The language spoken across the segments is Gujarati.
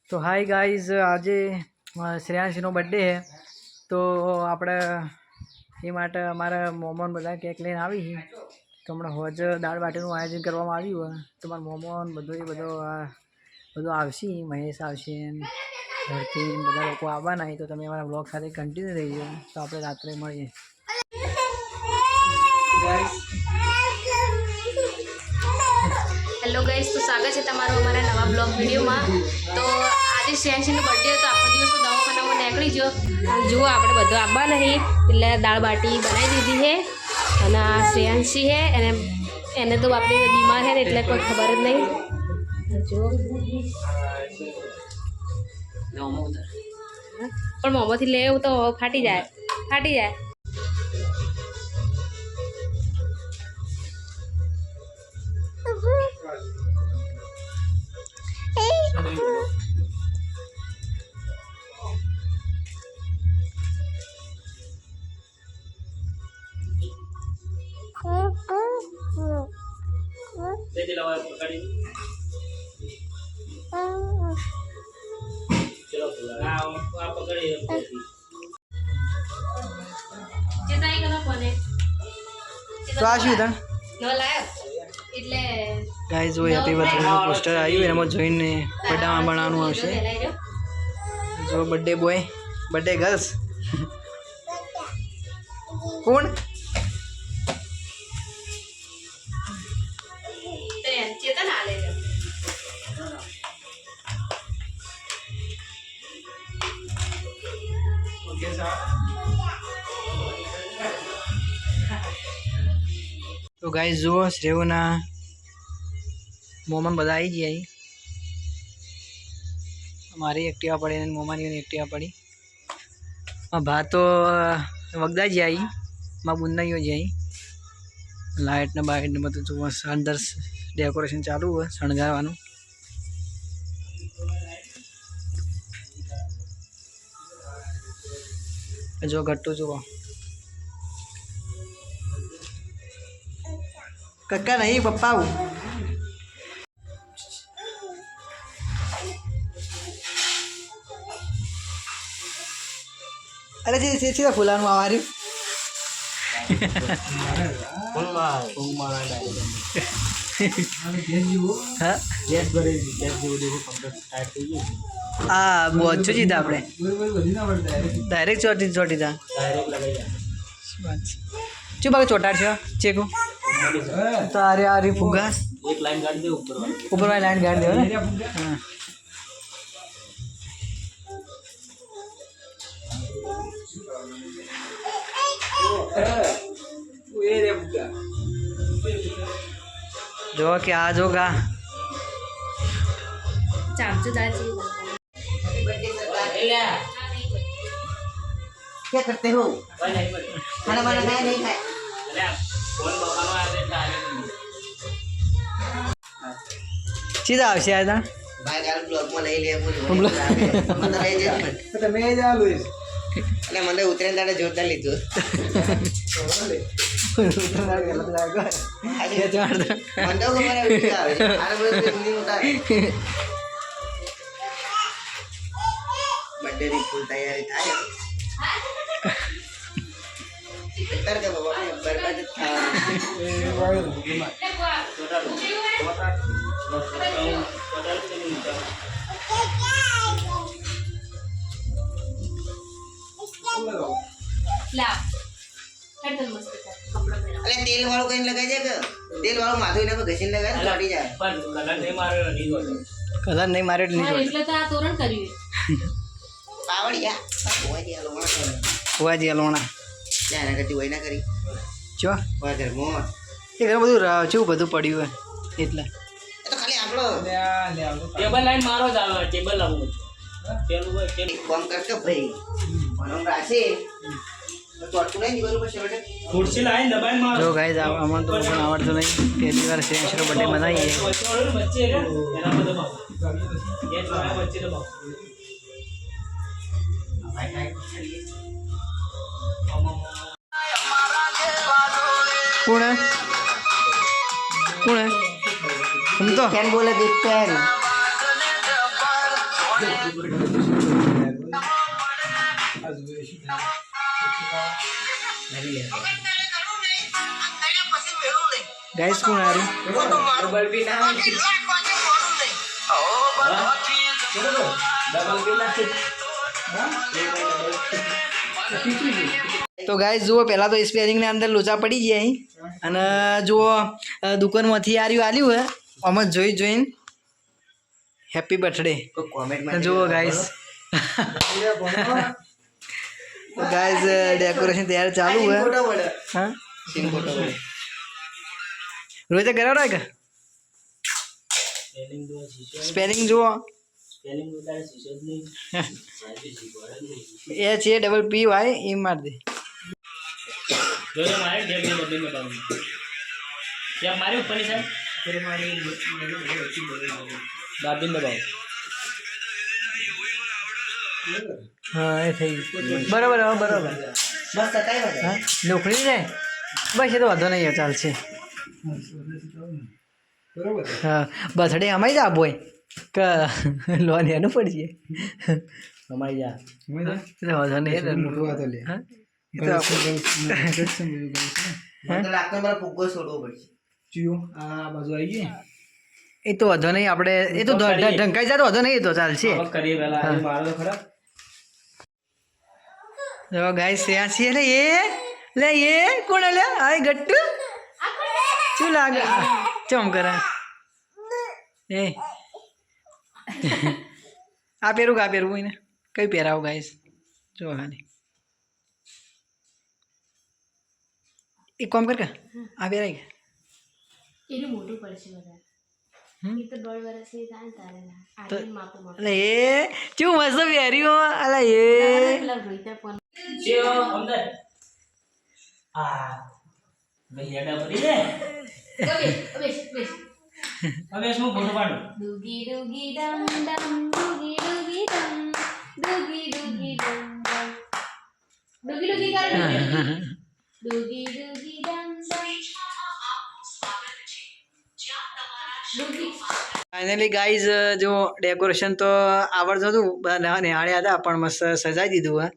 तो हाय गाइज आज श्रेयांशीનો बर्थडे है तो આપણે એ માટે અમારા મોમોન બધા કેક લઈને આવી છે તો હમણાં હોજ દાળ બાટીનું આયોજન કરવામાં આવ્યું હોય તો મારા મોમોન બધું આવશે મહેશ આવશે ધરતી બધા લોકો આવવાના તો તમે અમારા બ્લોગ સાથે કન્ટિન્યુ રહીજો તો આપણે રાત્રે મળીએ हेलो गाइस तो स्वागत है तमारो हमारा नवा ब्लॉग वीडियो में। तो आज श्रेयांशीનો बर्थडे तो आखो दिवस तो दवाखानामां નીકળી ગયો जुओ આપણે બધું આવવા નહીં એટલે દાળ બાટી બનાવી દીધી છે અને આ શ્રેयांशी है એને તો આપણે બીમાર है એટલે કોઈ ખબર જ નહીં जुओ પણ મોંમાંથી લેવું તો ફાટી જાય તો આ શું હતા ગાઈઝ જો હેપી બર્થડેનું પોસ્ટર આવ્યું એમાં જોઈને બર્થડેમાં બનાવવાનું આવશે જો બર્થડે બોય બર્થડે ગર્લ્સ કોણ चेतन आ ले तो गाइस जुओ श्रेवना मोमन બધા આવી ગયા हमारी एक्टिवा पड़ी मोमन की एक्टिवा पड़ी भात तो वगदा जाई माँ बुंदा जाई लाइट ने बाइट ने બધું જો અંદર डेकोरेशन चालू है शणगारवानुं जो गट्टू जुओ कक्का नहीं पप्पा अरे जी सीधा फुलानु आ रही हाँ बहुत अच्छी चीज आपने डायरेक्ट ચોટી था चुप बाकी ચોટાડ છે चेकू तो अरे आ रही फुगा एक लाइन काट दे ऊपर वाली लाइन काट दे हाँ जो क्या आज होगा क्या करते हो खाना वाना खाया नहीं खाया सीधा आवश्य आया था भाई गाल ब्लॉग में ले लिया पूरी मतलब ले जा तो मैं जा लुइस એટલે મને ઉતરેન દાડે જોરદાર લીધું ઉતરેન ગલત લાગ્યો આજે ચાર મંડો કો મારા વિડિયો આવે આને બધું હિન્દી ઉતારે બર્થડે ની ફૂલ તૈયારી થાય બેટર કે બાબા બરબાદ થા अरे तेल वालों कहीं लगाई जाएगा तेल वालों माधु इन्हें घसीन लगा तो चढ़ी जाए पर कलर नहीं मारे नहीं होता कलर नहीं मारे नहीं छोड़ એટલે તો આ તોરણ કર્યું पावड़िया हुआ जी लोना जाना करती वही ना करी चो वादर मोर ये घर બધું ચેવું બધું પડ્યું હે એટલે तो खाली आपलो टेबल लाइन मारो जावे टेबल लागू पेलू पेलू बम करके भाई मनोम राशि तो टोटू नहीं निकलो पर शर्ट कुर्सी लाइन दबाई मारो जो गाइस अमन तो पण आवडतो नहीं पहली बार श्रेयांशीનો बर्थडे मनाई है बच्चे एना पर दबाओ ये छोरा बच्चे दबाओ कौन है तुम तो कैन बोले बिग पेन ગાઈસ કોણ હારું ડબલ પી ના ડબલ પી ના તો ગાઈસ જુઓ પહેલાં તો સ્પેરિંગના અંદર લોચા પડી ગયા અહીં અને જુઓ દુકાનમાંથી આલ્યું હે આમાં જોઈને હેપી બર્થડે કોમેન્ટમાં જુઓ ગાઈસ ગાઈસ ડેકોરેશન તૈયાર ચાલુ હે હા રોહિત કરાવડા કે સ્પેલિંગ જુઓ HAPPY એ માર દે જોજો મારે બે બે બદલી બતાવું ત્યાં મારી ઉપર ની સાહેબ દાબીને દબાવો હા એ થઈ ગયું બરાબર હવે બરાબર બસ સતાઈ વધે હા નોકરી જાય બસ એ તો વાંધો નહીં ચાલશે હા બર્થડે અમારી જ આપો કે લોન એનું પડશે અમારી જા વાંધો નહીં હા એ તો મને તો લાગતું મારે ફુગ્ગો છોડવો પડશે એ તો વાંધો નહીં આપણે એ તો ઢંકાઈ જાય તો વાંધો નહીં એ તો ચાલશે કરીએ પહેલા આજે મારો તો ખરા જો ગાઈસ ત્યાં છીએ લે એ કોણ લે આય ગટ્ટુ શું લાગે ચમ કરે એ આ પહેરું એને કઈ પહેરાવું ગાઈસ જો ખાલી એક કામ કર કે આ પહેરાય કે એનું મોટું પડશે વધારે એ તો 1.5 વર્ષની થાય તારે આગળ માપો અલે એ શું મસ્ત પહેર્યું અલે એ પેલા રોહિતા ફોન ચેઓ અંદર આ ભાઈ હેડા પડી દે બેસ હવે શું ફોટો પાડો ડુગી ડુગી ડમ ડમ ડુગી ડુગી ડમ ડુગી ડુગી ડમ ડમ ડુગી ડુગી કર ડુગી ડુગી ડમ ડમ ડુગી ફાઇનલી ગાઈઝ જો ડેકોરેશન તો આવડતું હતું બધા નવા નિહાળ્યા હતા પણ મસ્ત સજાઈ દીધું હે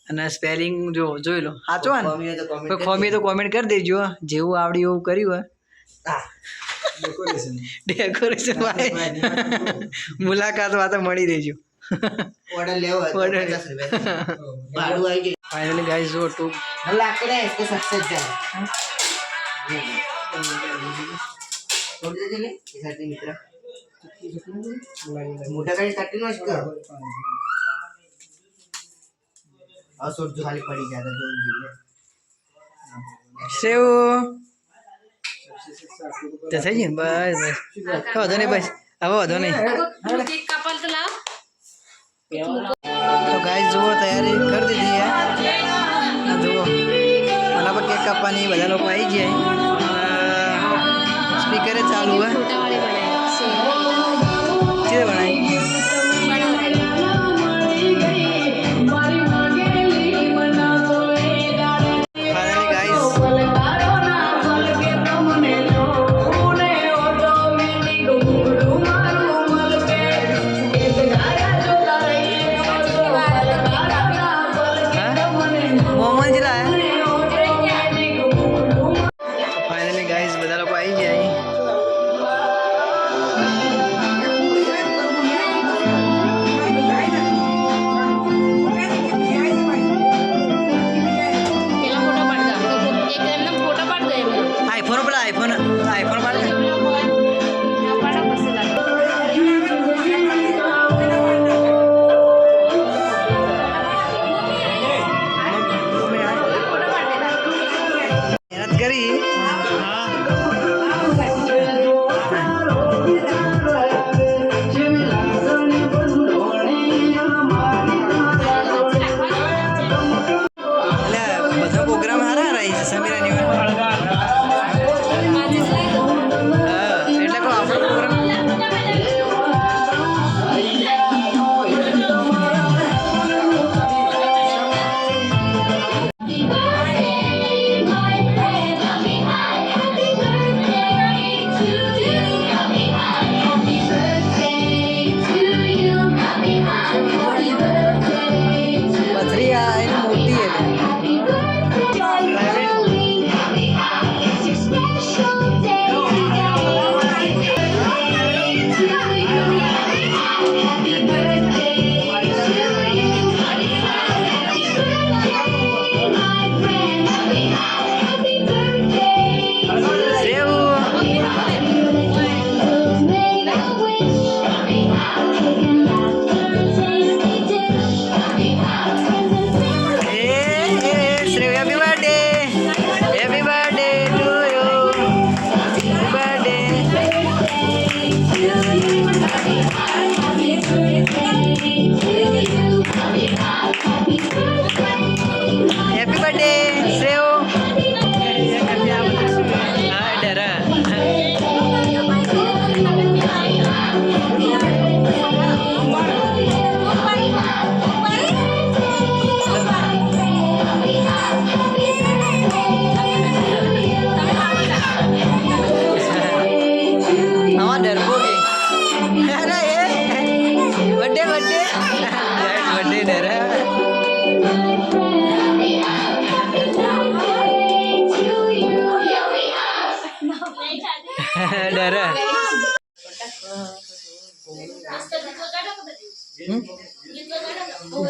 અને સ્પેલિંગ જો જોઈ લો સાચો ને કોઈ ખોમી તો કોમેન્ટ કરી દેજો જેવું આવડ્યું એવું કર્યું હે ડેકોરેશન મુલાકાત વાત મળી રહેજો ઓર્ડર લેવો હોય તો Order. 50 રૂપિયા ભાડું આવી ગયું ફાઇનલી ગાઈઝ જો ટુ મને લાગતું ને इसके सक्सेस જાય થોડી દેજે લે એ સાથે મિત્ર મોટા ગાડી કાઢી નો છે આ સોટ જો ખાલી પડી ગયા તો જોઈ જોઈએ સેવ તે થઈ ગયું બસ વાંધો નહીં બસ હવે વાંધો નહીં કેક કાપલ તો લાવ તો ગાઈસ જુઓ તૈયારી કરી દીધી હે આ જુઓ આના પર કેક કાપવાની બધા લોકો આવી ગયા સ્પીકરે ચાલુ હે છોટા વાળી બનાવી ચીરે બનાવી ફાઇનલી ગાઈસ મોહમ્મદ જિલ્લા ફાઇનલી ગાઈસ બધા લોકો આવી ગયા અહીં આમાં ડરવો કે અરે એ બર્થડે બર્થડે ડરે ડરે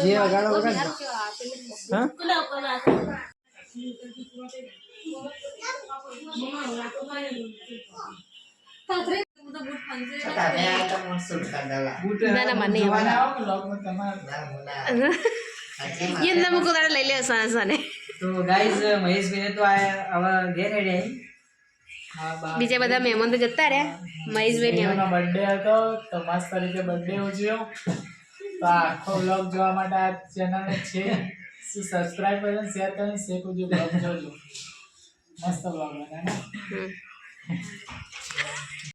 જે વગાડો વગાડ હા ના ના મને એમ તમે કોદાડે લઈ લે સાને સાને તો ગાઈઝ મહેશભાઈને તો આ હવે ઘેર હેડે બીજા બધા મહેમાન તો જતા રહ્યા મહેશભાઈ ને બર્થડે હતો તો મસ્ત રીતે બર્થડે ઉજવ્યો તો આખો વ્લોગ જોવા માટે આ ચેનલ છે સબસ્ક્રાઇબ કરીને શેર કરીને શેખ ઉજી બ્લોગ જોજો મસ્ત બ્લોગ બનાવે